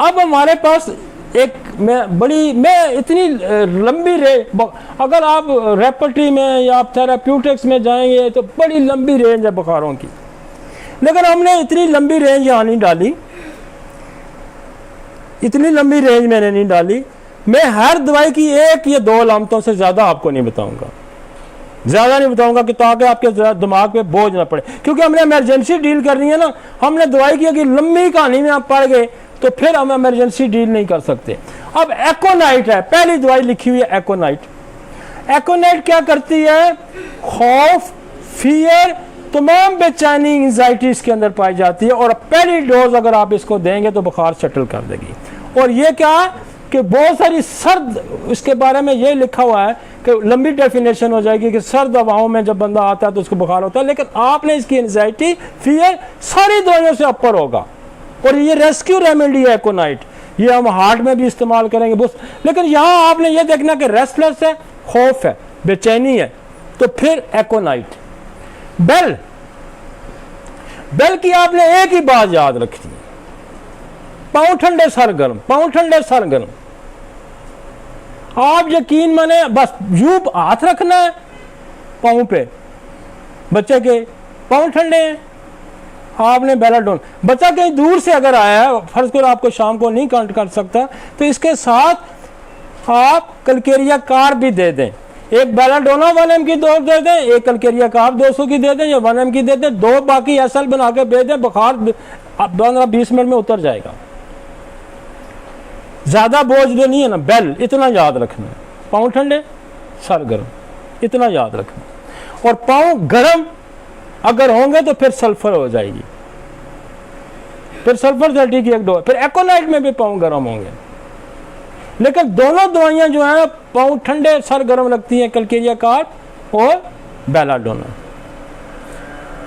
अब हमारे पास मैं इतनी लंबी अगर आप रेपर्टरी में या आप थेराप्यूटिक्स में जाएंगे तो बड़ी लंबी रेंज है बुखारों की, लेकिन हमने इतनी लंबी रेंज यहाँ नहीं डाली, इतनी लंबी रेंज मैंने नहीं डाली। मैं हर दवाई की 1 या 2 अलामतों से ज़्यादा आपको नहीं बताऊंगा, ज़्यादा नहीं बताऊंगा कि ताकि आपके दिमाग पे बोझ ना पड़े, क्योंकि हमने इमरजेंसी डील करनी है ना। हमने दवाई की अगर लंबी कहानी में आप पढ़ गए तो फिर हम इमरजेंसी डील नहीं कर सकते। अब एकोनाइट है, पहली दवाई लिखी हुई है एकोनाइट। एकोनाइट क्या करती है? खौफ, फियर, तमाम बेचैनी, एंजाइटी इसके अंदर पाई जाती है, और पहली डोज अगर आप इसको देंगे तो बुखार सेटल कर देगी। और ये क्या कि बहुत सारी सर्द, इसके बारे में ये लिखा हुआ है कि लंबी डेफिनेशन हो जाएगी कि सर्द हवाओं में जब बंदा आता है तो उसको बुखार होता है, लेकिन आपने इसकी एंजाइटी, फियर सारी दवाइयों से ऊपर होगा। और ये रेस्क्यू रेमेडी है एकोनाइट, ये हम हार्ट में भी इस्तेमाल करेंगे बस। लेकिन यहाँ आपने ये देखना कि रेस्टलेस है, खौफ है, बेचैनी है, तो फिर एकोनाइट। बेल की आपने एक ही बात याद रखनी है, पाँव ठंडे सर गर्म, पाँव ठंडे सर गर्म। आप यकीन माने बस यूं हाथ रखना है पाँव पे, बच्चे के पाँव ठंडे हैं, आपने बेलाडोन। बच्चा कहीं दूर से अगर आया है, फर्ज करो आपको शाम को नहीं काउंट कर सकता, तो इसके साथ आप कलकेरिया कार भी दे दें। एक बेलाडोना 1 mg की डोज दे दें, एक कलकेरिया कार 200 की दे दें या 1 mg की दे दें, 2 बाकी एसएल बना के दे दें, बुखार 15-20 मिनट में उतर जाएगा। ज्यादा बोझ जो नहीं है ना, बेल इतना याद रखना है, पाँव ठंडे सर गर्म, इतना याद रखना। और पाँव गर्म अगर होंगे तो फिर सल्फर हो जाएगी, फिर सल्फर 30 की एक डोज, फिर एकोनाइट में भी पाँव गर्म होंगे। लेकिन दोनों दवाइयां जो है पाँव ठंडे सर गर्म लगती हैं, कलकेरिया कार और बेलाडोना।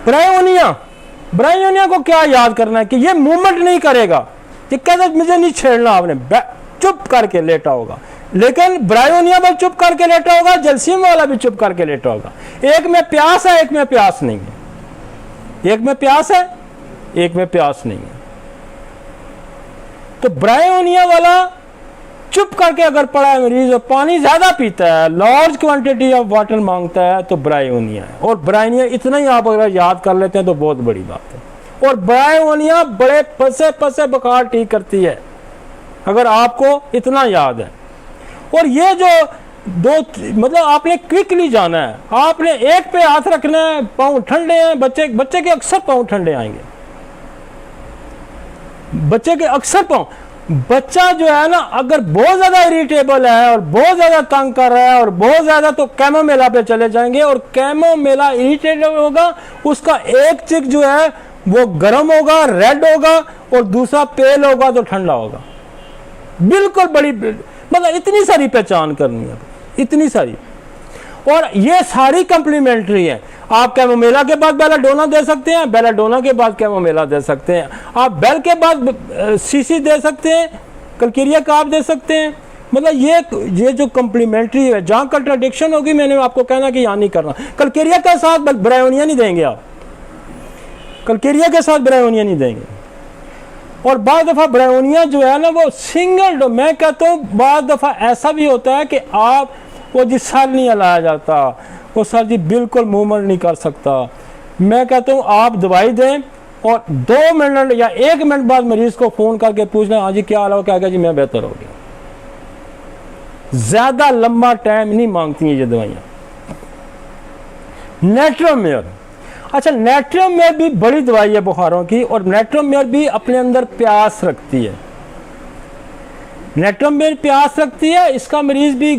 ब्रायोनिया को क्या याद करना है कि ये मूवमेंट नहीं करेगा, ये कहता मुझे नहीं छेड़ना, आपने चुप करके लेटा होगा। लेकिन ब्रायोनिया में चुप करके लेटा होगा, जलसीम वाला भी चुप करके लेटा होगा। एक में प्यास है, एक में प्यास नहीं है, एक में प्यास है, एक में प्यास नहीं है। तो ब्रायोनिया वाला चुप करके अगर पड़ा है मरीज और पानी ज्यादा पीता है, लार्ज क्वांटिटी ऑफ वाटर मांगता है, तो ब्रायोनिया है। और ब्रायोनिया इतना ही आप अगर याद कर लेते हैं तो बहुत बड़ी बात है। और ब्रायोनिया बड़े फंसे बुखार ठीक करती है, अगर आपको इतना याद है। और ये जो मतलब आपने क्विकली जाना है, आपने एक पे हाथ रखना है, पाँव ठंडे हैं, बच्चे के अक्सर पाँव ठंडे आएंगे, बच्चे के अक्सर पाँव। बच्चा जो है ना अगर बहुत ज्यादा इरिटेबल है और बहुत ज्यादा तंग कर रहा है और बहुत ज्यादा, तो कैमोमेला पे चले जाएंगे, और कैमोमेला इरिटेबल होगा, उसका एक चिक जो है वो गर्म होगा, रेड होगा, और दूसरा पेल होगा तो ठंडा होगा। बिल्कुल बड़ी, मतलब इतनी सारी पहचान करनी है, इतनी सारी। और ये सारी कंप्लीमेंट्री है। आप कैमोमेला के बाद बेलाडोना दे सकते हैं, बेलाडोना के बाद कैमोमेला दे सकते हैं, आप बेल के बाद सीसी दे सकते हैं, कलकेरिया कार दे सकते हैं। मतलब ये जो कंप्लीमेंट्री है, जहां कंट्राडिक्शन होगी मैंने आपको कहना कि यहाँ नहीं करना। कलकेरिया के साथ ब्रायोनिया नहीं देंगे आप, कलकेरिया के साथ ब्रायोनिया नहीं देंगे। और बाद दफा ब्रायोनिया जो है ना वो सिंगल डोज, मैं कहता हूँ बाद दफा ऐसा भी होता है कि आप वो जी सर नहीं हिलाया जाता, वो सर जी बिल्कुल मूवमेंट नहीं कर सकता। मैं कहता हूँ आप दवाई दें और 2 मिनट या 1 मिनट बाद मरीज को फोन करके पूछना, हाँ जी क्या हाल है, क्या जी मैं बेहतर हो गया। ज्यादा लंबा टाइम नहीं मांगती हैं ये दवाइयाँ। नेट्रोमेयर, अच्छा नेट्रोमेयर भी बड़ी दवाई है बुखारों की, और नेट्रोमेयर भी अपने अंदर प्यास रखती है। नेट्रोमेयर प्यास रखती है, इसका मरीज भी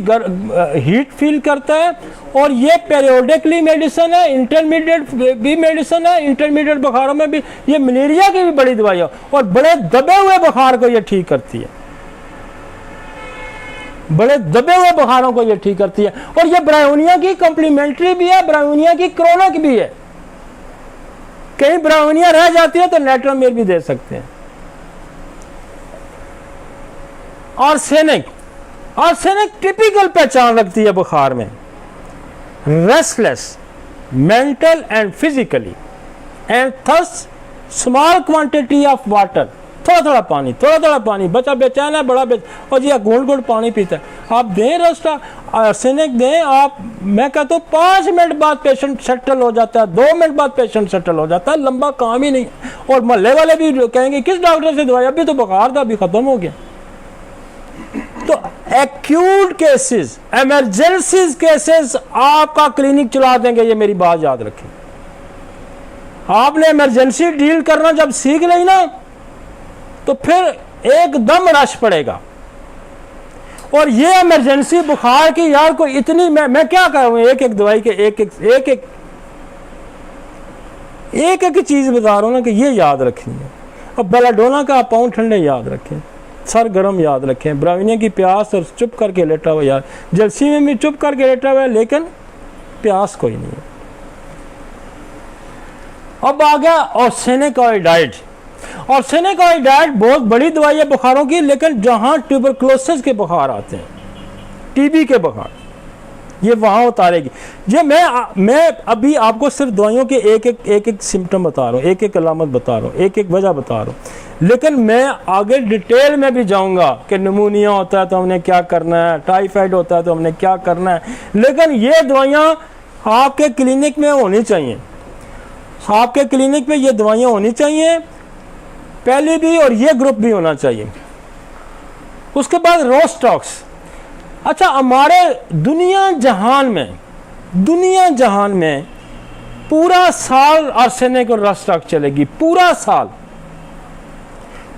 हीट फील करता है, और ये पेरियोडिकली मेडिसिन है, इंटरमीडिएट भी मेडिसिन है, इंटरमीडिएट बुखारों में भी। ये मलेरिया की भी बड़ी दवाई है, और बड़े दबे हुए बुखार को ये ठीक करती है, बड़े दबे हुए बुखारों को ये ठीक करती है। और ये ब्रायोनिया की कॉम्प्लीमेंट्री भी है, ब्रायोनिया की क्रोनिक भी है। कहीं ब्रायोनिया रह जाती है तो नेट्रोमेयर भी दे सकते हैं। आर्सेनिक टिपिकल पहचान रखती है बुखार में, restless mental and physically, and thirst, small quantity of water, थोड़ा थोड़ा पानी, थोड़ा थोड़ा पानी, बच्चा बेचैन है, बड़ा और जी घूंट घूंट पानी पीता है। आप दें रस्ट आर्सेनिक दें आप, मैं कहता हूँ 5 मिनट बाद पेशेंट सेटल हो जाता है, 2 मिनट बाद पेशेंट सेटल हो जाता है, लंबा काम ही नहीं। और मोहल्ले वाले भी कहेंगे किस डॉक्टर से दवाई, अभी तो बुखार था, अभी खत्म हो गया। तो एक्यूट केसेस, इमरजेंसी केसेस आपका क्लिनिक चला देंगे, ये मेरी बात याद रखें। आपने इमरजेंसी डील करना जब सीख ली ना, तो फिर एकदम रश पड़ेगा। और ये इमरजेंसी बुखार की यार कोई इतनी, मैं क्या कहूँ, एक एक दवाई के एक एक चीज बता रहा हूँ ना कि ये याद रखेंगे। अब बेलाडोना का पाउंड ठंडे याद रखें, सर गर्म याद रखें, ब्राविनिया की प्यास और चुप करके लेटा हुआ यार, जलसी में भी चुप करके लेटा हुआ है लेकिन प्यास कोई नहीं है। अब आ गया ऑर्सेनिकॉइडाइड। ऑर्सेनिकॉइडाइड बहुत बड़ी दवाई है बुखारों की, लेकिन जहां ट्यूबरक्लोसिस के बुखार आते हैं, टीबी के बुखार, ये वहां उतारेगी। ये मैं अभी आपको सिर्फ दवाइयों के एक सिम्टम बता रहा हूँ, एक एक अलामत बता रहा हूँ, एक एक वजह बता रहा हूँ, लेकिन मैं आगे डिटेल में भी जाऊंगा कि निमोनिया होता है तो हमने क्या करना है, टाइफाइड होता है तो हमने क्या करना है। लेकिन ये दवाइयाँ आपके क्लिनिक में होनी चाहिए, आपके क्लिनिक में ये दवाइयाँ होनी चाहिए पहले भी, और ये ग्रुप भी होना चाहिए। उसके बाद रोस्टॉक्स। अच्छा, हमारे दुनिया जहान में पूरा साल आर्सेनिक और रोस्टॉक्स चलेगी, पूरा साल।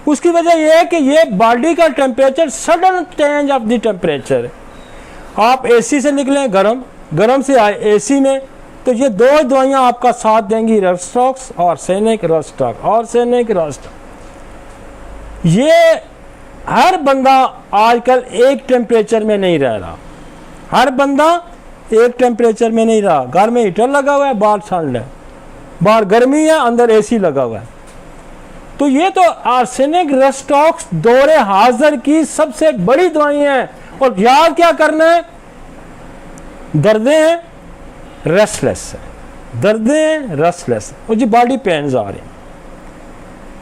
उसकी वजह यह है कि ये बॉडी का temperature, sudden change of the temperature, आप एसी से निकलें गर्म से आए एसी में, तो ये दो दवाइयां आपका साथ देंगी, रोस्टॉक्स और आर्सेनिक रोस्टॉक्स, आर्सेनिक रोस्टॉक्स। ये हर बंदा आजकल एक टेम्परेचर में नहीं रह रहा, हर बंदा एक टेम्परेचर में नहीं रहा। घर में हीटर लगा हुआ है, बाहर ठंड है, बाहर गर्मी है, अंदर एसी लगा हुआ है। तो ये तो आर्सेनिक रोस्टॉक्स दौरे हाजिर की सबसे बड़ी दवाई है। और याद क्या करना है, दर्दें हैं, रेस्टलेस है, दर्दें हैं, रेस्टलेस, और जी बॉडी पेन्स आ रहे हैं,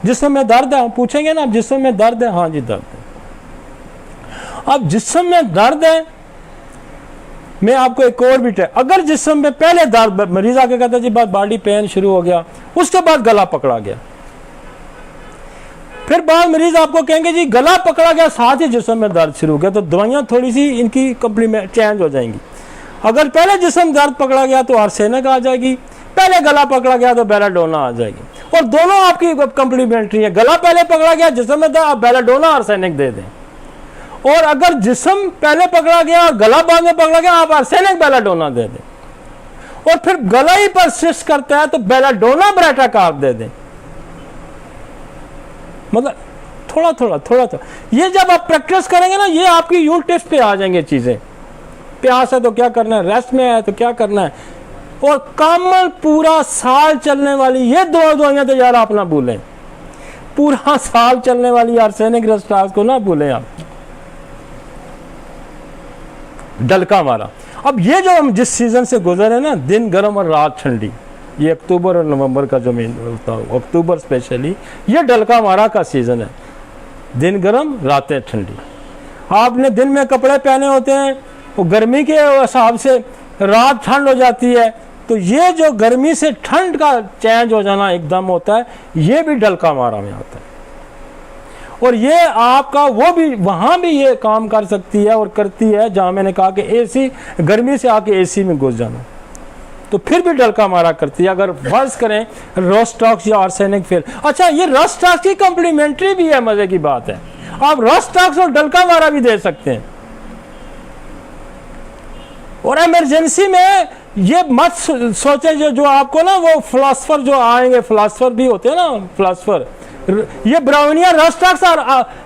जिस्म में दर्द है, पूछेंगे ना, जिस्म में दर्द है, हाँ जी दर्द है। अब जिस्म में दर्द है, मैं आपको एक और भी अगर जिस्म में पहले दर्द, मरीज आके कहता जी बात बॉडी पेन शुरू हो गया, उसके बाद गला पकड़ा गया, फिर बाद मरीज आपको कहेंगे जी गला पकड़ा गया साथ ही जिस्म में दर्द शुरू हो गया, तो दवाइयां थोड़ी सी इनकी कम्प्लीमेंट चेंज हो जाएंगी। अगर पहले जिस्म दर्द पकड़ा गया तो आर्सेनिक आ जाएगी, पहले गला पकड़ा गया तो बेलाडोना आ जाएगी, और दोनों आपकी कम्प्लीमेंट्री है। गला पहले पकड़ा गया, जिस्म में दर्द, आप बेलाडोना आर्सेनिक दे दें। और अगर जिस्म पहले पकड़ा गया और गला बाद में पकड़ा गया, आप आर्सेनिक बेलाडोना दे दें। और फिर गला ही परसिस्ट करता है तो बेलाडोना ब्रेटाकार्ब दे दें। मतलब थोड़ा थोड़ा ये जब आप प्रैक्टिस करेंगे ना, ये आपकी यूं टेस्ट पे आ जाएंगे चीजें। प्यास है तो क्या करना है, रेस्ट में है तो क्या करना है, और कामल पूरा साल चलने वाली ये दो दवाइयां तो यार आप ना भूलें, पूरा साल चलने वाली आर्सेनिक रोस्टॉक्स को ना भूलें आप। डलका मारा। अब ये जो हम जिस सीजन से गुजरे ना, दिन गर्म और रात ठंडी, ये अक्टूबर और नवंबर का जो मैं बोलता हूँ, अक्टूबर स्पेशली ये डलका मारा का सीजन है, दिन गर्म रातें ठंडी। आपने दिन में कपड़े पहने होते हैं, वो गर्मी के हिसाब से रात ठंड हो जाती है, तो ये जो गर्मी से ठंड का चेंज हो जाना एकदम होता है, ये भी डलका मारा में आता है। और ये आपका वो भी वहां भी ये काम कर सकती है और करती है, जहां मैंने कहा कि एसी, गर्मी से आके एसी में घुस जाना, तो फिर भी डलका मारा करती है। अगर फर्ज करें रोस्टॉक्स या आर्सेनिक फेल। अच्छा, ये रोस्टॉक्स की कॉम्प्लीमेंट्री भी है, मजे की बात है, आप रोस्टॉक्स और डलका मारा भी दे सकते हैं। और इमरजेंसी में ये मत सोचें जो आपको ना वो फिलासफर जो आएंगे, फिलासफर भी होते हैं ना, फिलासफर, ये ब्राउनिया रोस्टॉक्स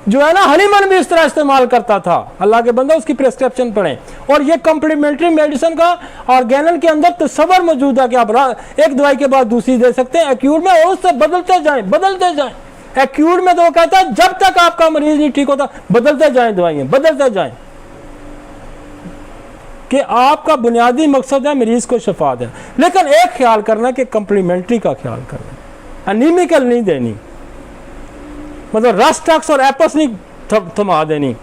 जो है ना, हनीमन भी इस तरह इस्तेमाल करता था। अल्लाह के बंदा उसकी प्रिस्क्रिप्शन पढ़ें। और ये कॉम्प्लीमेंट्री मेडिसिन का ऑर्गेनल के अंदर तस्वर मौजूद है कि आप एक दवाई के बाद दूसरी दे सकते हैं एक्यूट में, और उससे बदलते जाएं। एक्यूट में तो वो कहता है जब तक आपका मरीज नहीं ठीक होता बदलते जाएं दवाइयां, बदलते जाएं, कि आपका बुनियादी मकसद है मरीज को शफा देना। लेकिन एक ख्याल करना कि कम्प्लीमेंट्री का ख्याल करना, एनीमिकल नहीं देनी। मतलब रस्ट टक्स और एपस नहीं थमा देनी,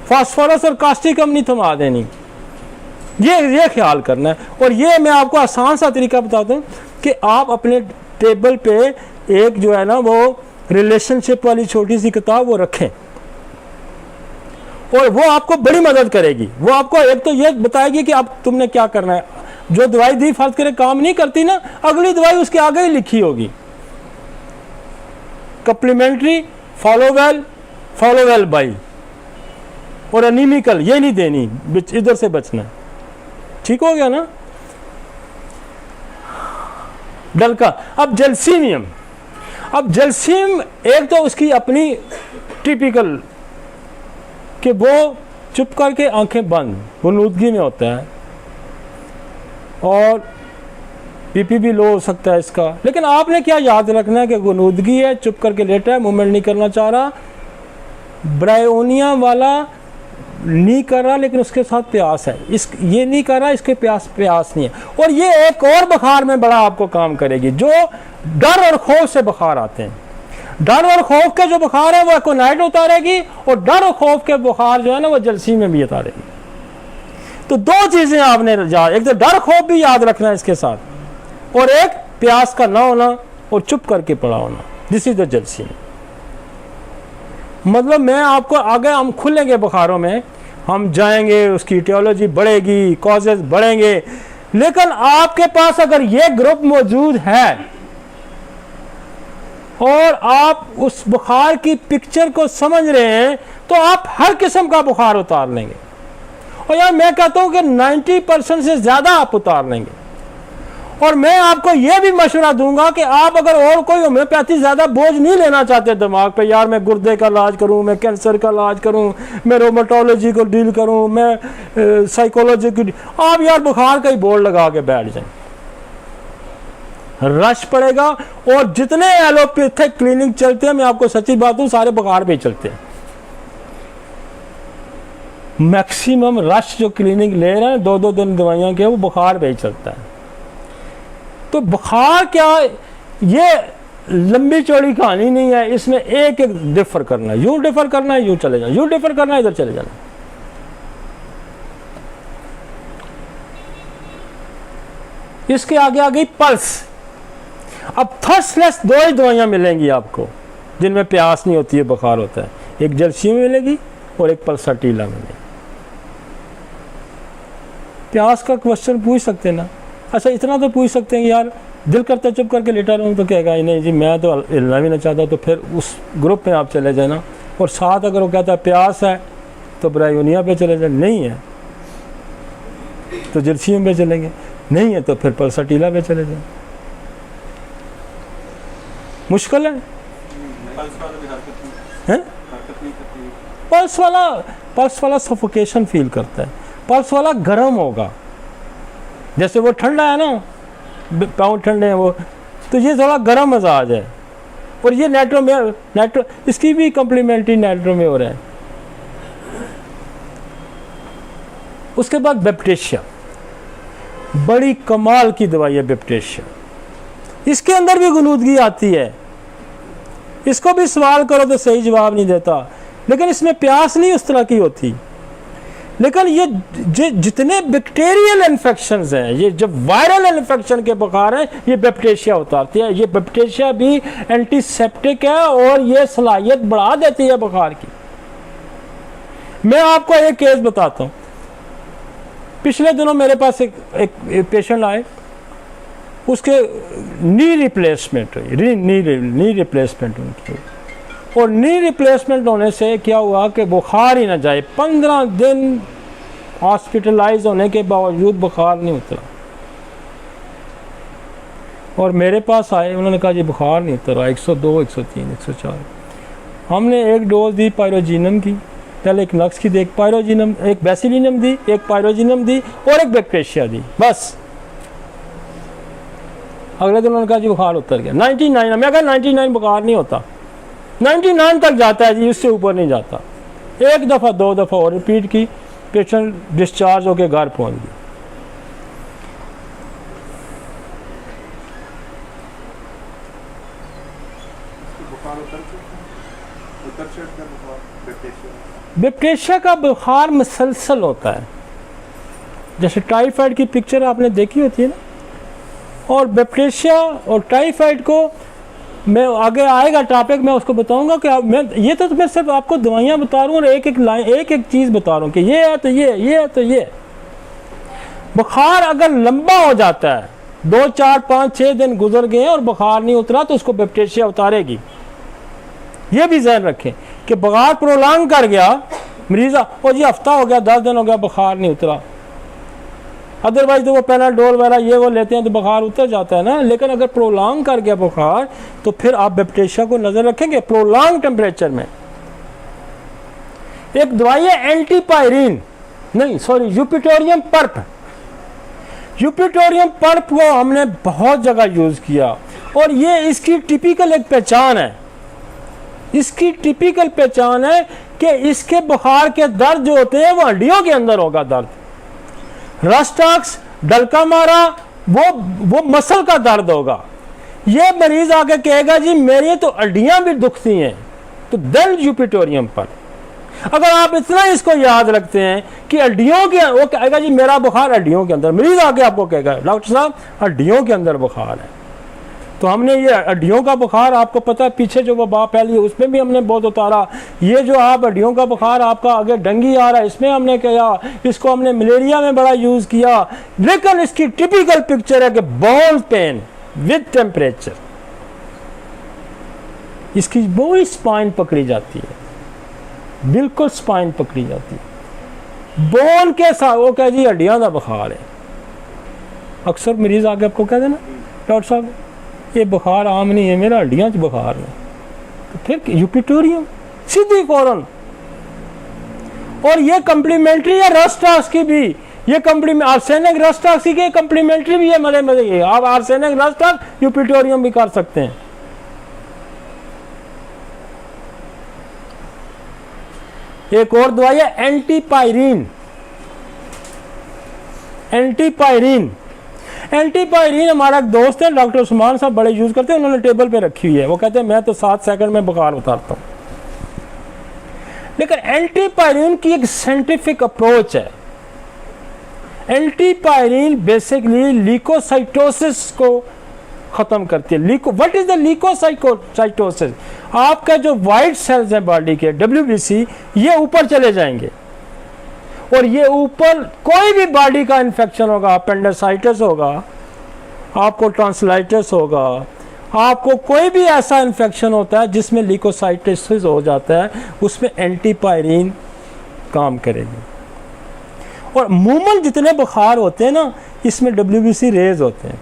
फास्फोरस और कास्टिकम नहीं थमा देनी, ये ख्याल करना है। और ये मैं आपको आसान सा तरीका बताता हूँ कि आप अपने टेबल पे एक जो है ना वो रिलेशनशिप वाली छोटी सी किताब वो रखें, और वो आपको बड़ी मदद करेगी। वो आपको एक तो ये बताएगी कि अब तुमने क्या करना है। जो दवाई दी फर्ज करे काम नहीं करती ना, अगली दवाई उसके आगे ही लिखी होगी, कप्लीमेंट्री, फॉलो वेल बाई, और एनीमिकल ये नहीं देनी, इधर से बचना। ठीक हो गया ना। डलका। अब जलसीमियम, अब जलसीम एक तो उसकी अपनी टिपिकल कि वो चुप करके आंखें बंद गुनूदगी में होता है, और बीपी भी लो हो सकता है इसका। लेकिन आपने क्या याद रखना है कि गुनूदगी है, चुप करके लेटा है, मूवमेंट नहीं करना चाह रहा, ब्रायोनिया वाला नहीं कर रहा लेकिन उसके साथ प्यास है, ये नहीं कर रहा, इसके प्यास नहीं है। और ये एक और बुखार में बड़ा आपको काम करेगी, जो डर और खौफ से बुखार आते हैं। डर और खौफ के जो बुखार है वो एकोनाइट उतारेगी, और डर और खौफ के बुखार जो है ना वो जलसी में भी उतारेगी। तो दो चीजें आपने याद, एक तो डर खौफ भी याद रखना है इसके साथ, और एक प्यास का ना होना और चुप करके पड़ा होना। This is the जलसी। मतलब मैं आपको आगे हम खुलेंगे बुखारों में, हम जाएंगे, उसकी टियोलॉजी बढ़ेगी, कॉजेज बढ़ेंगे, लेकिन आपके पास अगर ये ग्रुप मौजूद है और आप उस बुखार की पिक्चर को समझ रहे हैं, तो आप हर किस्म का बुखार उतार लेंगे। और यार मैं कहता हूं कि 90% से ज्यादा आप उतार लेंगे। और मैं आपको यह भी मशवरा दूंगा कि आप अगर और कोई होम्योपैथी ज्यादा बोझ नहीं लेना चाहते दिमाग पे, यार मैं गुर्दे का इलाज करूं, मैं कैंसर का इलाज करूं, मैं रोमेटोलॉजी को डील करूं, मैं साइकोलॉजी की, आप यार बुखार का ही बोर्ड लगा के बैठ जाएं, रश पड़ेगा। और जितने एलोपैथिक क्लिनिक चलते हैं, मैं आपको सच्ची बात हूं, सारे बुखार पे चलते हैं। मैक्सिमम रश जो क्लिनिक ले रहे हैं 2-2 दिन दवाइयां के, वो बुखार पे ही चलता है। तो बुखार क्या, ये लंबी चौड़ी कहानी नहीं है, इसमें एक एक डिफर करना है, यूं डिफर करना है, यूं चले जाना, यूं डिफर करना है, इधर चले जाना। इसके आगे आ गई पल्स। अब थर्स्टलेस 2 ही दवाइयां मिलेंगी आपको जिनमें प्यास नहीं होती है, बुखार होता है। एक जलसी मिलेगी और एक पल्साटीला मिलेगी। प्यास का क्वेश्चन पूछ सकते हैं ना, अच्छा इतना तो पूछ सकते हैं कि यार दिल करता चुप करके लेटा रहूँ, तो कहेगा नहीं जी मैं तो हिलना भी नहीं चाहता, तो फिर उस ग्रुप में आप चले जाना। और साथ अगर वो कहता है प्यास है तो ब्रायोनिया पे चले जाए, नहीं है तो जलसीम पे चलेंगे, नहीं है तो फिर पल्साटीला पे चले जाए। मुश्किल है। पल्स वाला सफोकेशन फील करता है, पल्स वाला गर्म होगा, जैसे वो ठंडा है ना, पाँव ठंडे हैं वो, तो ये थोड़ा गर्म मजाज है। और ये नेट्रो इसकी भी कम्प्लीमेंट्री नेट्रो में हो रहा है। उसके बाद बेप्टेशिया, बड़ी कमाल की दवाई है बेप्टेशिया। इसके अंदर भी गुनूदगी आती है, इसको भी सवाल करो तो सही जवाब नहीं देता, लेकिन इसमें प्यास नहीं उस तरह की होती। लेकिन ये जितने बैक्टीरियल इन्फेक्शंस हैं, ये जब वायरल इन्फेक्शन के बुखार हैं, ये बेप्टेशिया उतारती है। ये बेप्टेशिया भी एंटीसेप्टिक है और ये सलाहियत बढ़ा देती है बुखार की। मैं आपको एक केस बताता हूँ। पिछले दिनों मेरे पास एक पेशेंट आए, उसके नी रिप्लेसमेंट उनकी, और नी रिप्लेसमेंट होने से क्या हुआ कि बुखार ही ना जाए। 15 दिन हॉस्पिटलाइज होने के बावजूद बुखार नहीं उतरा, और मेरे पास आए, उन्होंने कहा जी बुखार नहीं उतरा, 102, 103, 104। हमने एक डोज दी पायरोजिनम की, पहले एक नक्स की दी, एक पायरोजिनम, एक बेसिलिनम दी, एक पायरोजिनम दी और एक बेक्टेशिया दी, बस। अगले दिन उन्होंने कहा जी बुखार उतर गया। 99, मैं कहा 99 बुखार नहीं होता, 99 तक जाता है जी, उससे ऊपर नहीं जाता। एक दफ़ा 2 दफ़ा और रिपीट की, पेशेंट डिस्चार्ज होकर घर पहुंच गया। बैक्टीरिया का बुखार मुसलसल होता है, जैसे टाइफाइड की पिक्चर आपने देखी होती है ना। और बैक्टीरिया और टाइफाइड को मैं आगे आएगा टॉपिक, मैं उसको बताऊंगा कि मैं ये तो मैं सिर्फ आपको दवाइयाँ बता रहा हूँ और एक एक लाइन एक एक चीज़ बता रहा हूँ कि ये है तो ये है तो ये। बुखार अगर लंबा हो जाता है, 2, 4, 5, 6 दिन गुजर गए और बुखार नहीं उतरा, तो उसको बैक्टीरिया उतारेगी। ये भी ध्यान रखें कि बुखार प्रोलॉन्ग कर गया, मरीज़ा और जी हफ्ता हो गया, 10 दिन हो गया, बुखार नहीं उतरा, अदरवाइज तो वो पैनाडोल वगैरह ये वो लेते हैं तो बुखार उतर जाता है ना। लेकिन अगर प्रोलॉन्ग कर गया बुखार, तो फिर आप बैक्टीरिया को नज़र रखेंगे प्रोलॉन्ग टेम्परेचर में। एक दवाई है एंटीपायरिन, नहीं सॉरी यूपिटोरियम पर्प। यूपिटोरियम पर्प को हमने बहुत जगह यूज़ किया और ये इसकी टिपिकल एक पहचान है। इसकी टिपिकल पहचान है कि इसके बुखार के दर्द जो होते हैं वो हड्डियों के अंदर होगा दर्द। रस्टॉक्स, डलका मारा, वो मसल का दर्द होगा। ये मरीज आके कहेगा जी मेरी तो हड्डियां भी दुखती हैं, तो देन यूपिटोरियम पर। अगर आप इतना इसको याद रखते हैं कि हड्डियों के, वो कहेगा जी मेरा बुखार हड्डियों के अंदर, मरीज आके आपको कहेगा डॉक्टर साहब हड्डियों के अंदर बुखार है। तो हमने ये हड्डियों का बुखार, आपको पता है पीछे जो वबा फैली उसमें भी हमने बहुत उतारा। ये जो आप हड्डियों का बुखार आपका आगे डंगी आ रहा है, इसमें हमने किया, इसको हमने मलेरिया में बड़ा यूज़ किया। लेकिन इसकी टिपिकल पिक्चर है कि बोन पेन विद टेम्परेचर, इसकी वो स्पाइन पकड़ी जाती है, बिल्कुल स्पाइन पकड़ी जाती है बोन के साथ। वो कह जी हड्डियां का बुखार है। अक्सर मरीज आके आपको कह देना डॉक्टर साहब ये बुखार आम नहीं है, मेरा हड्डियां च बुखार है, तो फिर यूपिटोरियम सीधी फौरन। और ये कम्प्लीमेंट्री है रस्टॉक्स की भी, ये आर्सेनिक रस्टॉक्स की कम्प्लीमेंट्री भी है। मजे मजे की आप आर्सेनिक रस्टॉक्स यूपिटोरियम भी कर सकते हैं। एक और दवाई है एंटीपायरिन। एंटीपायरिन हमारा एक दोस्त है डॉक्टर उस्मान साहब, बड़े यूज करते हैं, उन्होंने टेबल पे रखी हुई है। वो कहते हैं मैं तो 7 सेकंड में बुखार उतारता हूँ। लेकिन एंटीपायरिन की एक साइंटिफिक अप्रोच है। एंटीपायरिन बेसिकली ल्यूकोसाइटोसिस को खत्म करती है। What is the leukocytosis? आपका जो वाइट सेल्स हैं बॉडी के WBC, ये ऊपर चले जाएंगे और ये ऊपर कोई भी बॉडी का इन्फेक्शन होगा, अपेंडिसाइटिस होगा, आपको टॉन्सिलाइटिस होगा, आपको कोई भी ऐसा इन्फेक्शन होता है जिसमें ल्यूकोसाइटिस हो जाता है, उसमें एंटीपायरिन काम करेगी। और अमूमन जितने बुखार होते हैं ना, इसमें WBC रेज होते हैं।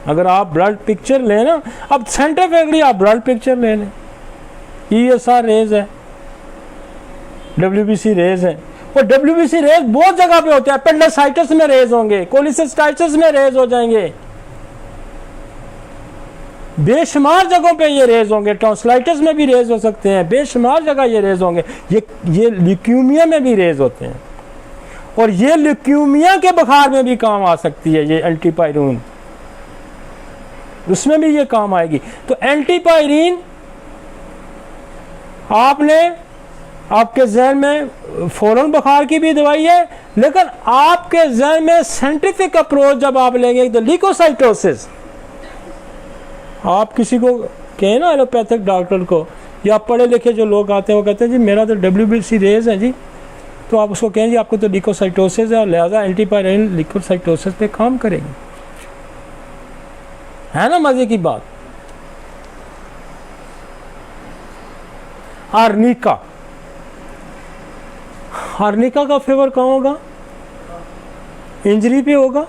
अगर आप ब्लड पिक्चर लें ना, अब साइंटिफिकली आप ब्लड पिक्चर ले लें, ESR रेज है, WBC रेज है। और WBC रेज बहुत जगह पे होते हैं। अपेंडिसाइटिस में रेज होंगे, कोलिसिस्टाइटिस में रेज हो जाएंगे, बेशुमार जगहों पे ये रेज होंगे। टॉन्सिलाइटिस में भी रेज हो सकते हैं, बेशुमार जगह ये रेज होंगे। ये ल्यूकीमिया में भी रेज होते हैं और ये ल्यूकीमिया के बुखार में भी काम आ सकती है ये एंटीपायरिन, उसमें भी ये काम आएगी। तो एंटीपायरिन आपके जहन में फौरन बुखार की भी दवाई है, लेकिन आपके जहन में साइंटिफिक अप्रोच जब आप लेंगे तो ल्यूकोसाइटोसिस। आप किसी को कहें ना एलोपैथिक डॉक्टर को या पढ़े लिखे जो लोग आते हैं वो कहते हैं जी मेरा तो WBC रेज है जी, तो आप उसको कहें जी आपको तो ल्यूकोसाइटोसिस है और लिहाजा एंटीपायरिन ल्यूकोसाइटोसिस पे काम करेंगे। है ना मजे की बात। आर्निका का फेवर कहाँ होगा? इंजरी पे होगा।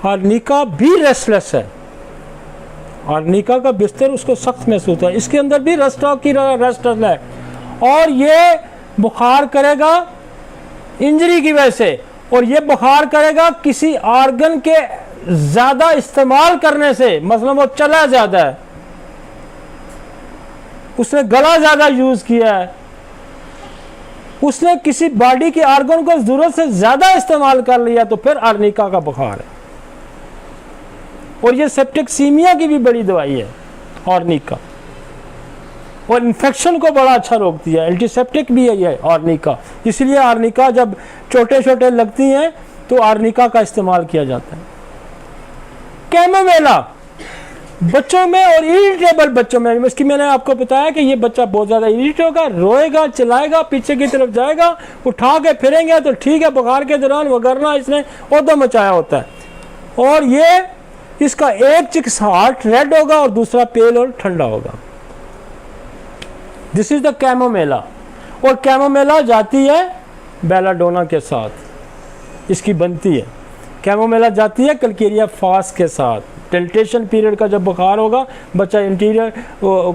आर्निका भी रेस्टलेस है, आर्निका का बिस्तर उसको सख्त महसूस होता है। इसके अंदर भी रस्टॉक की रेस्टलेस है और ये बुखार करेगा इंजरी की वजह से, और ये बुखार करेगा किसी ऑर्गन के ज्यादा इस्तेमाल करने से। मतलब वो चला ज्यादा है, उसने गला ज्यादा यूज किया है, उसने किसी बॉडी के ऑर्गन को जरूरत से ज्यादा इस्तेमाल कर लिया, तो फिर आर्निका का बुखार है। और ये सेप्टिकसीमिया की भी बड़ी दवाई है आर्निका। और इन्फेक्शन को बड़ा अच्छा रोकती है, एंटीसेप्टिक भी है ये आर्निका। इसलिए आर्निका जब छोटे छोटे लगती हैं तो आर्निका का इस्तेमाल किया जाता है। कैमोमेला बच्चों में और इरिटेबल बच्चों में, इसकी मैंने आपको बताया कि ये बच्चा बहुत ज़्यादा इरिटेट होगा, रोएगा, चिल्लाएगा, पीछे की तरफ जाएगा, उठा के फिरेंगे तो ठीक है, बुखार के दौरान वगरना इसने औदो मचाया होता है। और ये इसका एक चिक्स हार्ट रेड होगा और दूसरा पेल और ठंडा होगा। This is the chamomilla. और कैमोमेला जाती है बेलाडोना के साथ, इसकी बनती है। कैमोमेला जाती है कल्केरिया फास के साथ। टेल्टेशन पीरियड का जब बुखार होगा, बच्चा इंटीरियर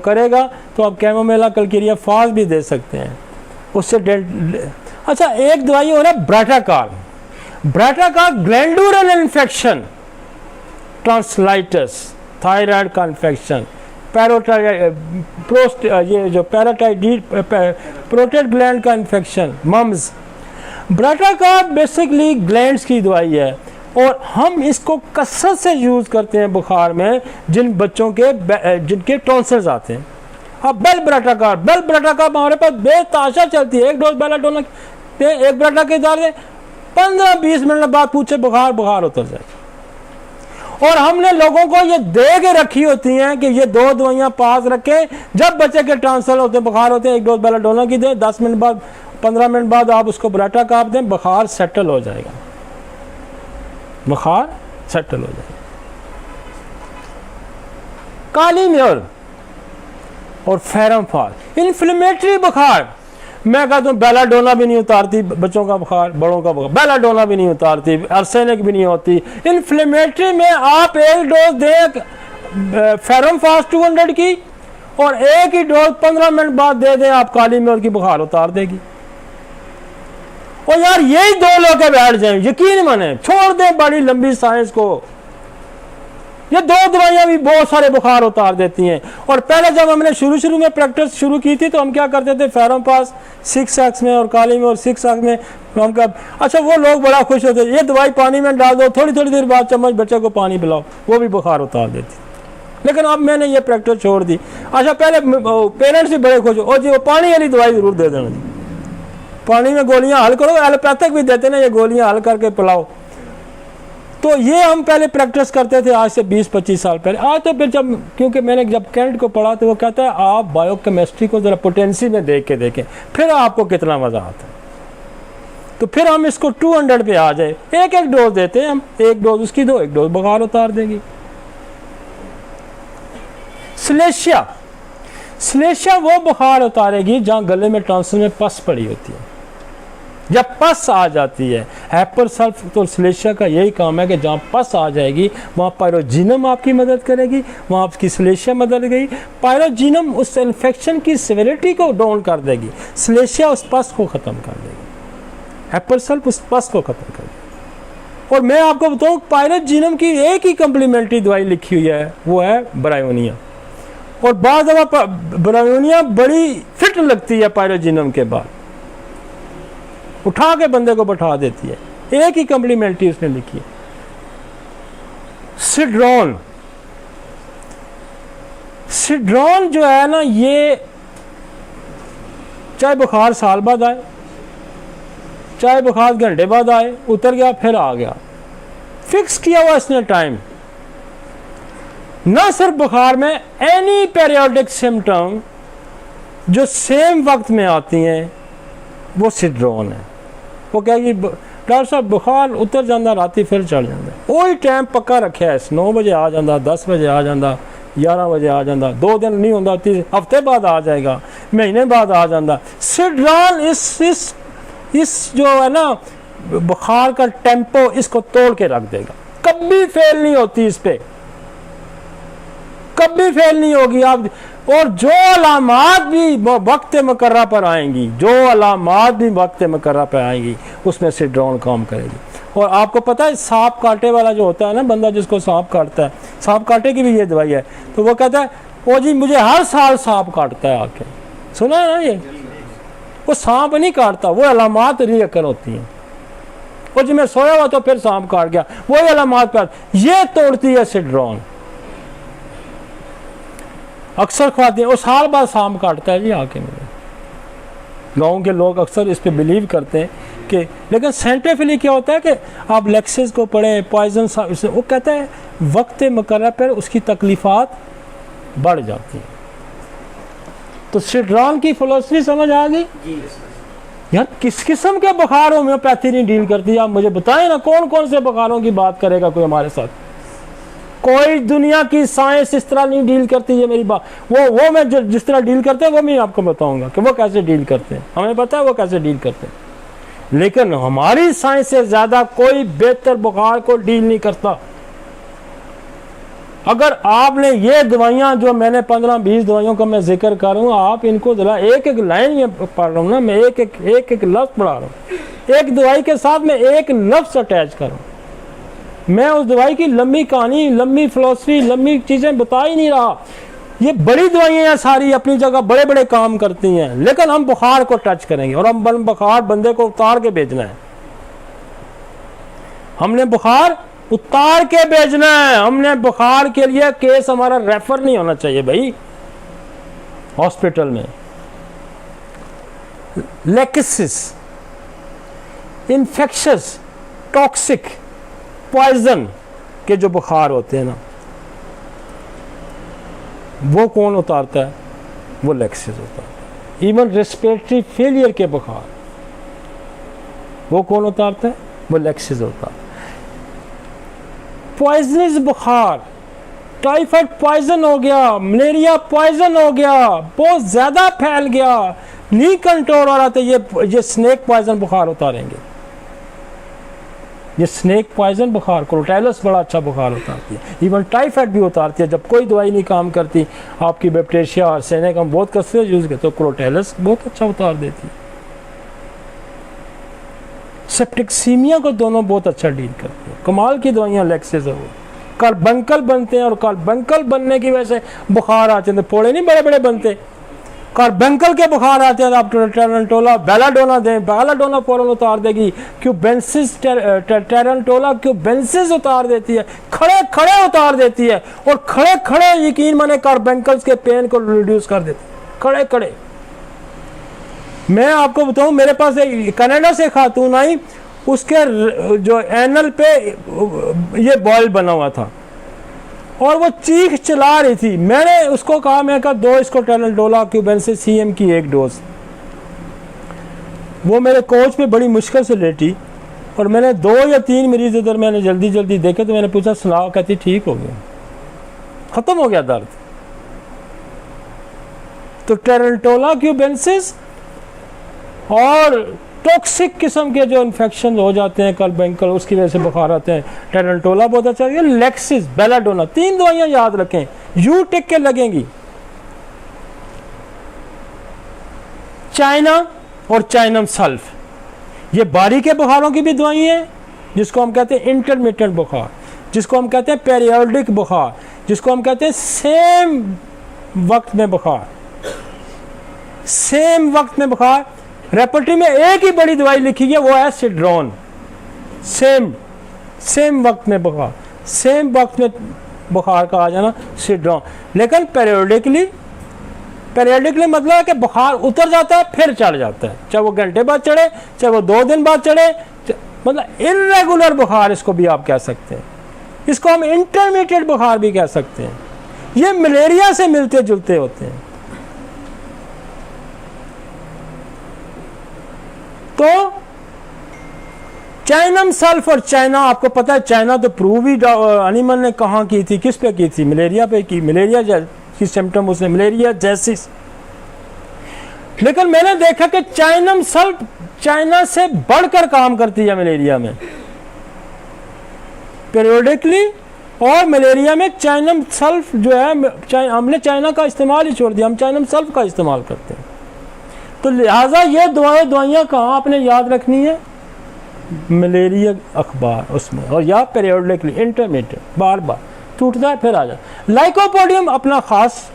करेगा तो आप कैमोमेला कल्केरिया फास भी दे सकते हैं उससे। अच्छा, एक दवाई हो रहा है ब्राटाकार। ब्राटाकार ग्लैंडुलर इन्फेक्शन, ट्रांसलाइटिस, थायराइड का इन्फेक्शन, ये जो प्रोस्टेट ग्लैंड का इन्फेक्शन, मम्स। ब्राटाकार बेसिकली ग्लैंड्स की दवाई है और हम इसको कसरत से यूज़ करते हैं बुखार में जिन बच्चों के जिनके टॉन्सिल्स आते हैं। हाँ, बेल ब्राटाकार हमारे पास बेताशा चलती है। एक डोज बेलाडोना एक ब्राटा के दार 15-20 मिनट बाद पूछे बुखार उतर जाए। और हमने लोगों को ये दे के रखी होती हैं कि ये 2 दवाइयाँ पास रखें, जब बच्चे के ट्रांसल होते हैं, बुखार होते हैं, एक डोज बेलाडोना की दें, 10 मिनट बाद 15 मिनट बाद आप उसको ब्राटाकार दें, बुखार सेटल हो जाएगा, बुखार सेटल हो जाएगा। काली म्योर और फेरमफास, इन्फ्लेमेटरी बुखार। मैं कहता हूँ बेलाडोना भी नहीं उतारती बच्चों का बुखार, बड़ों का बुखार बेलाडोना भी नहीं उतारती, आर्सेनिक भी नहीं होती। इन्फ्लेमेटरी में आप एक डोज दें फेरमफास 200 की और एक ही डोज 15 मिनट बाद दे दें, आप काली म्योर की बुखार उतार देगी। और यार यही 2 लोग के बैठ जाए, यकीन माने, छोड़ दें बड़ी लंबी साइंस को। ये 2 दवाइयां भी बहुत सारे बुखार उतार देती हैं। और पहले जब हमने शुरू में प्रैक्टिस शुरू की थी तो हम क्या करते थे, फेरमपास 6x में और काली में और 6x में हम का, अच्छा वो लोग बड़ा खुश होते, ये दवाई पानी में डाल दो, थोड़ी देर बाद चम्मच बच्चे को पानी पिलाओ, वो भी बुखार उतार देती। लेकिन अब मैंने ये प्रैक्टिस छोड़ दी। अच्छा, पहले पेरेंट्स भी बड़े खुश हो जी, वो पानी वाली दवाई जरूर दे देना, पानी में गोलियां हल करो, एलोपैथिक भी देते ना, ये गोलियां हल करके पिलाओ। तो ये हम पहले प्रैक्टिस करते थे आज से 20-25 साल पहले। आज तो फिर जब, क्योंकि मैंने जब कैंट को पढ़ा तो वो कहता है आप बायोकेमिस्ट्री को जरा पोटेंसी में देख के देखें, फिर आपको कितना मजा आता है। तो फिर हम इसको 200 पे आ जाए, एक डोज देते हैं हम, एक डोज उसकी दो, एक डोज बुखार उतार देगी। स्लेशिया वो बुखार उतारेगी जहाँ गले में टॉन्सिल में पस पड़ी होती है। जब पस आ जाती है, हैपर सल्फ तो स्लेशिया का यही काम है कि जहाँ पस आ जाएगी वहाँ पायरोजीनम आपकी मदद करेगी, वहाँ आपकी स्लेशिया मदद करेगी। पायरोजीनम उस इन्फेक्शन की सिविरिटी को डाउन कर देगी, स्लेशिया उस पस को ख़त्म कर देगी, हैपर सल्फ उस पस को ख़त्म कर देगी। और मैं आपको बताऊँ, पायरोजीनम की एक ही कम्प्लीमेंट्री दवाई लिखी हुई है, वो है ब्रायोनिया। और बाद दवा ब्रायोनिया बड़ी फिट लगती है पायरोजीनम के बाद, उठा के बंदे को बैठा देती है, एक ही कम्प्लीमेंट्री उसने लिखी है। सिड्रॉन जो है ना, ये चाहे बुखार साल बाद आए, चाहे बुखार घंटे बाद आए, उतर गया फिर आ गया, फिक्स किया हुआ इसने टाइम। ना सिर्फ बुखार में, एनी पेरियोडिक सिम्टम जो सेम वक्त में आती हैं वो सिड्रॉन है। वो कहेगी डॉक्टर साहब बुखार उतर जाता, राती फिर चढ़ जाता, वही टाइम पक्का रखा है, 9 बजे आ जाता, 10 बजे आ जाता, 11 बजे आ जाता, 2 दिन नहीं होता, 3 हफ्ते बाद आ जाएगा, महीने बाद आ जाता। सिड्रॉन इस जो है ना बुखार का टेम्पो, इसको तोड़ के रख देगा, कभी फेल नहीं होती, इस पे कभी फेल नहीं होगी आप। और जो अलामात भी वक्त मुकर्रा पर आएंगी, उसमें सिड्रॉन काम करेगी। और आपको पता है सांप काटे वाला जो होता है ना, बंदा जिसको सांप काटता है, सांप काटे की भी ये दवाई है, तो वो कहता है ओ जी मुझे हर साल सांप काटता है आके, सुना है ना ये, वो सांप नहीं काटता, वो अलामात रिएक्शन होती हैं। और जी मैं सोया हुआ तो फिर सांप काट गया, वही अलामात पर ये तोड़ती है सिड्रॉन। अक्सर ख्वातीन, और साल बाद शाम काटता है जी आके मेरे। गाँव के लोग अक्सर इस पे बिलीव करते हैं कि, लेकिन साइंटिफिकली क्या होता है कि आप लेक्सेस को पढ़ें, पॉइजन, वो कहता है वक्त मुकर्रर पर उसकी तकलीफ़ात बढ़ जाती हैं। तो सिड्रॉन की फिलोसफी समझ आ गई यार। किस किस्म के बुखार होम्योपैथी नहीं डील करती, आप मुझे बताएं ना, कौन कौन से बुखारों की बात करेगा कोई हमारे साथ? कोई दुनिया की साइंस इस तरह नहीं डील करती है मेरी बात। वो मैं जिस तरह डील करते हैं वो मैं आपको बताऊंगा कि वो कैसे डील करते हैं, हमें पता है वो कैसे डील करते हैं। लेकिन हमारी साइंस से ज्यादा कोई बेहतर बुखार को डील नहीं करता। अगर आपने ये दवाइयां जो मैंने 15-20 दवाइयों का मैं जिक्र कर रहा हूँ, आप इनको जरा एक एक लाइन में पढ़ रहा हूँ ना, मैं एक एक लफ्ज पढ़ा रहा हूँ, एक दवाई के साथ मैं एक लफ्ज अटैच कर रहा हूँ। मैं उस दवाई की लंबी कहानी, लंबी फिलोसफी, लंबी चीजें बता ही नहीं रहा। ये बड़ी दवाइयां हैं, सारी अपनी जगह बड़े बड़े काम करती हैं, लेकिन हम बुखार को टच करेंगे और हम बुखार बंदे को उतार के भेजना है। हमने बुखार उतार के भेजना है। हमने बुखार के लिए केस हमारा रेफर नहीं होना चाहिए भाई हॉस्पिटल में। लेक्सिस, इन्फेक्शस, टॉक्सिक, पॉइजन के जो बुखार होते हैं ना, वो कौन उतारता है? वो लेक्सिस उतारता है। इवन रेस्पिरेटरी फेलियर के बुखार वो कौन उतारता है? वो लेक्सिस उतारता है। पॉइजनस बुखार, टाइफाइड पॉइजन हो गया, मलेरिया पॉइजन हो गया, बहुत ज्यादा फैल गया, नहीं कंट्रोल हो रहा था, ये स्नेक पॉइजन बुखार उतारेंगे। ये स्नेक पॉइजन बुखार, क्रोटैलस बड़ा अच्छा बुखार उतारती है। इवन टाइफाइड भी उतारती है। जब कोई दवाई नहीं काम करती, आपकी बैक्टीरिया और सैनिक हम बहुत कसरत यूज करते, तो क्रोटैलस बहुत अच्छा उतार देती है। सेप्टिक्सीमिया को दोनों बहुत अच्छा डील करती है। कमाल की दवाइयाँ लेक्सिस है। वो कार्बंकल बनते हैं और कार्बंकल बनने की वजह से बुखार आते हैं। फोड़े नहीं बड़े बड़े बनते, कार्बंकल के बुखार आते हैं। आप टेरेंटोला, बेलाडोना दें, बेलाडोना फौरन उतार देगी। क्यूबेंसिस, टेरेंटोला क्यूबेंसिस उतार देती है, खड़े खड़े उतार देती है, और खड़े खड़े यकीन माने कार्बंकल्स के पेन को रिड्यूस कर देती है, खड़े खड़े। मैं आपको बताऊं, मेरे पास एक कनाडा से खातून आई, उसके जो एनल पे ये बॉयल बना हुआ था और वो चीख चला रही थी। मैंने उसको कहा, मैं कहा दो इसको टेरेंटोला क्यूबेंसिस सीएम की एक डोज। वो मेरे कोच पे बड़ी मुश्किल से लेटी और मैंने 2 या 3 मरीज इधर मैंने जल्दी जल्दी देखे, तो मैंने पूछा सुनाओ, कहती ठीक हो गया, खत्म हो गया दर्द। तो टेरेंटोला क्यूबेंसिस और टॉक्सिक किस्म के जो इन्फेक्शन हो जाते हैं कार्बंकल, उसकी वजह से बुखार आते हैं, टेरेंटोला बहुत अच्छा है। लेक्सिस, बेलाडोना, 3 दवाइयां याद रखें, यू टिक के लगेंगी। चाइना और चाइनम सल्फ, ये बारी के बुखारों की भी दवाई हैं, जिसको हम कहते हैं इंटरमिटेंट बुखार, जिसको हम कहते हैं पेरियोडिक बुखार, जिसको हम कहते हैं सेम वक्त में बुखार, सेम वक्त में बुखार। रेपर्टरी में एक ही बड़ी दवाई लिखी है, वो है सिड्रॉन। सेम वक्त में बुखार, सेम वक्त में बुखार का आ जाना सिड्रॉन। लेकिन पेरियोडिकली मतलब है कि बुखार उतर जाता है फिर चढ़ जाता है, चाहे वो घंटे बाद चढ़े, चाहे वो 2 दिन बाद चढ़े, मतलब इरेगुलर बुखार इसको भी आप कह सकते हैं। इसको हम इंटरमीडिएट बुखार भी कह सकते हैं। ये मलेरिया से मिलते जुलते होते हैं। तो चाइनम सल्फ और चाइना, आपको पता है चाइना तो प्रूव ही एनिमल ने कहाँ की थी, किस पे की थी? मलेरिया पे की। मलेरिया की सिम्टम उसने मलेरिया जैसिस। लेकिन मैंने देखा कि चाइनम सल्फ चाइना से बढ़कर काम करती है मलेरिया में पेरियोडिकली, और मलेरिया में चाइनम सल्फ जो है, हमने चाइना का इस्तेमाल ही छोड़ दिया, हम चाइनम सल्फ का इस्तेमाल करते हैं। तो लिहाजा ये दवाइयाँ कहाँ आपने याद रखनी है? मलेरिया अखबार उसमें, और या पेरियोडिकली इंटरमीडिएट, बार बार टूटता है फिर आ जाता। लाइकोपोडियम अपना खास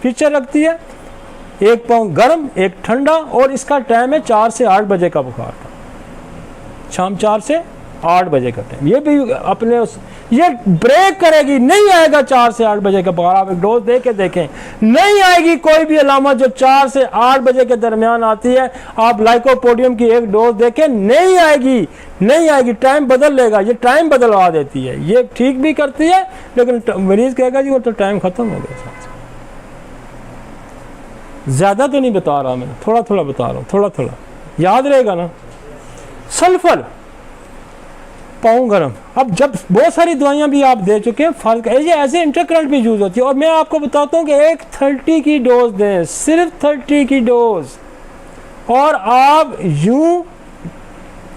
फीचर रखती है, 1 पाउंड गर्म 1 ठंडा, और इसका टाइम है 4 से 8 बजे का बुखार का, शाम 4 से 8 बजे का टाइम। ये भी अपने उस ये ब्रेक करेगी, नहीं आएगा 4 से 8 बजे के बाद। आप एक डोज दे के देखें, नहीं आएगी कोई भी अलामत जो 4 से 8 बजे के दरमियान आती है। आप लाइकोपोडियम की एक डोज देखें, नहीं आएगी, नहीं आएगी, टाइम बदल लेगा। ये टाइम बदलवा देती है, ये ठीक भी करती है, लेकिन मरीज कहेगा जी वो तो टाइम खत्म हो गया। ज्यादा तो नहीं बता रहा मैं, थोड़ा थोड़ा बता रहा हूँ, थोड़ा थोड़ा याद रहेगा ना। सल्फर, पाँव गरम। अब जब बहुत सारी दवाइयां भी आप दे चुके हैं, फर्क है, ये ऐसे इंटरकरेंट भी यूज होती है। और मैं आपको बताता हूँ कि एक 30 की डोज दें, सिर्फ 30 की डोज, और आप यूं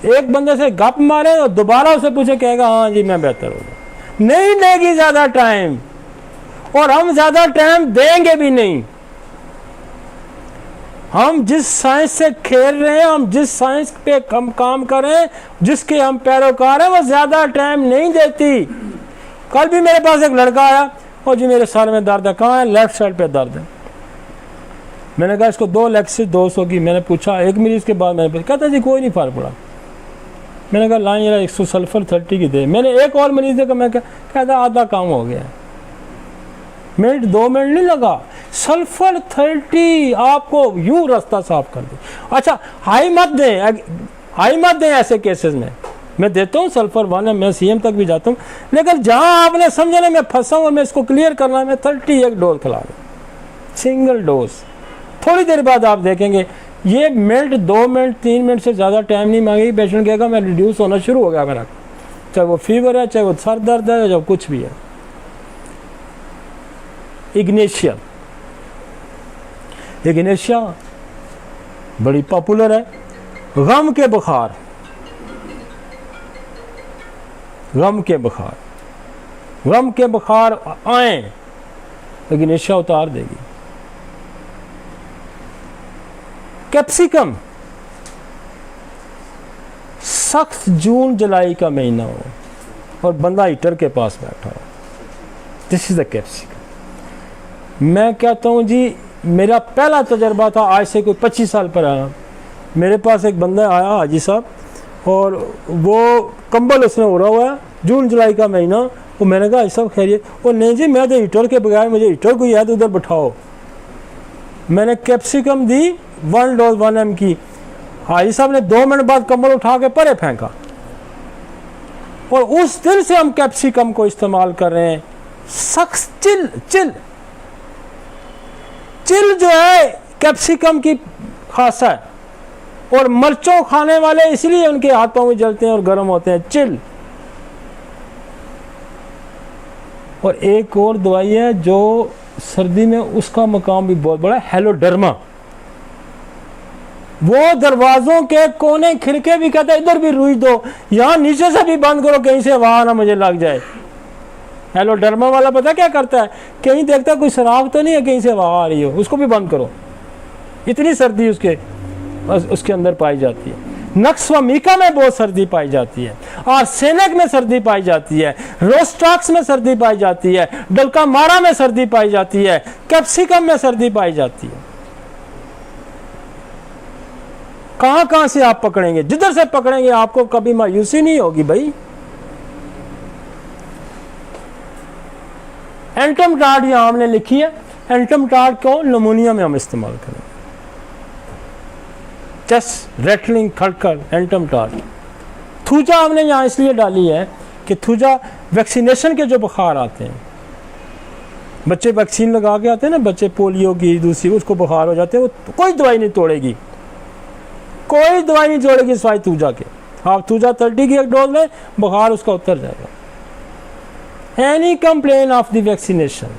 एक बंदे से गप मारे और दोबारा उसे पूछे, कहेगा हाँ जी मैं बेहतर हो गया। नहीं लेगी ज्यादा टाइम, और हम ज्यादा टाइम देंगे भी नहीं। हम जिस साइंस से खेल रहे हैं, हम जिस साइंस पे काम कर रहे हैं, जिसके हम पैरोकार हैं, वो ज्यादा टाइम नहीं देती। कल भी मेरे पास एक लड़का आया, और जी मेरे सर में दर्द है। कहाँ है? लेफ्ट साइड पे दर्द है। मैंने कहा इसको 2 लेक्सिस 200 की। मैंने पूछा एक मरीज के बाद, मैंने कहता जी कोई नहीं फर्क पड़ा। मैंने कहा लाइन जरा 100 सल्फर 30 की दे। मैंने एक और मरीज देखा, मैं कहता आधा काम हो गया। मिनट 2 मिनट नहीं लगा, सल्फर 30 आपको यूं रास्ता साफ कर दे। अच्छा हाई मत दें, हाई मत दें ऐसे केसेस में। मैं देता हूँ सल्फर 1, मैं सीएम तक भी जाता हूँ, लेकिन जहां आपने समझा ना मैं फंसा हूँ और मैं इसको क्लियर करना है, मैं 30 एक डोज खिला दूँ, सिंगल डोज। थोड़ी देर बाद आप देखेंगे ये मिनट 2 मिनट 3 मिनट से ज़्यादा टाइम नहीं मांगेगी। पेशेंट कहेगा मैं रिड्यूस होना शुरू हो गया मेरा, चाहे वो फीवर है, चाहे वो सर दर्द है, चाहे कुछ भी है। इग्नेशिया, इग्नेशिया बड़ी पॉपुलर है। गम के बुखार, गम के बुखार, गम के बुखार आए, इग्नेशिया उतार देगी। कैप्सिकम, सख्त जून जुलाई का महीना हो और बंदा हीटर के पास बैठा हो, दिस इज द कैप्सिकम। मैं कहता हूँ जी, मेरा पहला तजर्बा था आज से कोई 25 साल पर आया। मेरे पास एक बंदा आया हाजी साहब, और वो कंबल उसने ओढ़ा हुआ है, जून जुलाई का महीना। वो मैंने कहा सब खैरियत? वो नहीं जी मैं तो हीटर के बगैर, मुझे हीटर कोई याद उधर बैठाओ। मैंने कैप्सिकम दी 1 डोज 1 ml की। हाजी साहब ने 2 मिनट बाद कंबल उठा के परे फेंका, और उस दिन से हम कैप्सिकम को इस्तेमाल कर रहे हैं। सख्त चिल चिल चिल जो है कैप्सिकम की खासा है, और मिर्चों खाने वाले इसलिए उनके हाथ पांव जलते हैं और गर्म होते हैं, चिल। और एक और दवाई है जो सर्दी में उसका मकाम भी बहुत बड़ा है, हेलोडर्मा। वो दरवाजों के कोने खिड़के भी कहता है इधर भी रुई दो, यहां नीचे से भी बंद करो, कहीं से वहां ना मुझे लग जाए। हेलोडर्मा वाला पता क्या करता है, कहीं देखता कोई शराब तो नहीं है, कहीं से हवा आ रही हो, उसको भी बंद करो। इतनी सर्दी उसके अंदर पाई जाती है। नक्सवामिका में बहुत सर्दी पाई जाती है, आर्सेनिक में सर्दी पाई जाती है, रोस्टॉक्स में सर्दी पाई जाती है, डलकामारा में सर्दी पाई जाती है, कैप्सिकम में सर्दी पाई जाती है। कहां कहां से आप पकड़ेंगे, जिधर से पकड़ेंगे आपको कभी मायूसी नहीं होगी भाई। एंटमटार्ड यहां हमने लिखी है, एंटमटार्ड को निमोनिया में हम इस्तेमाल करें। चेस्ट रेटलिंग खड़खड़, एंटमटार्ड। थूजा हमने यहां इसलिए डाली है कि थूजा वैक्सीनेशन के जो बुखार आते हैं, बच्चे वैक्सीन लगा के आते हैं ना, बच्चे पोलियो की दूसरी, उसको बुखार हो जाते हैं, वो कोई दवाई नहीं तोड़ेगी, कोई दवाई नहीं तोड़ेगी सिवाय थूजा के। आप थूजा 30 की एक डोज लें, बुखार उसका उतर जाएगा। Any complain of the vaccination.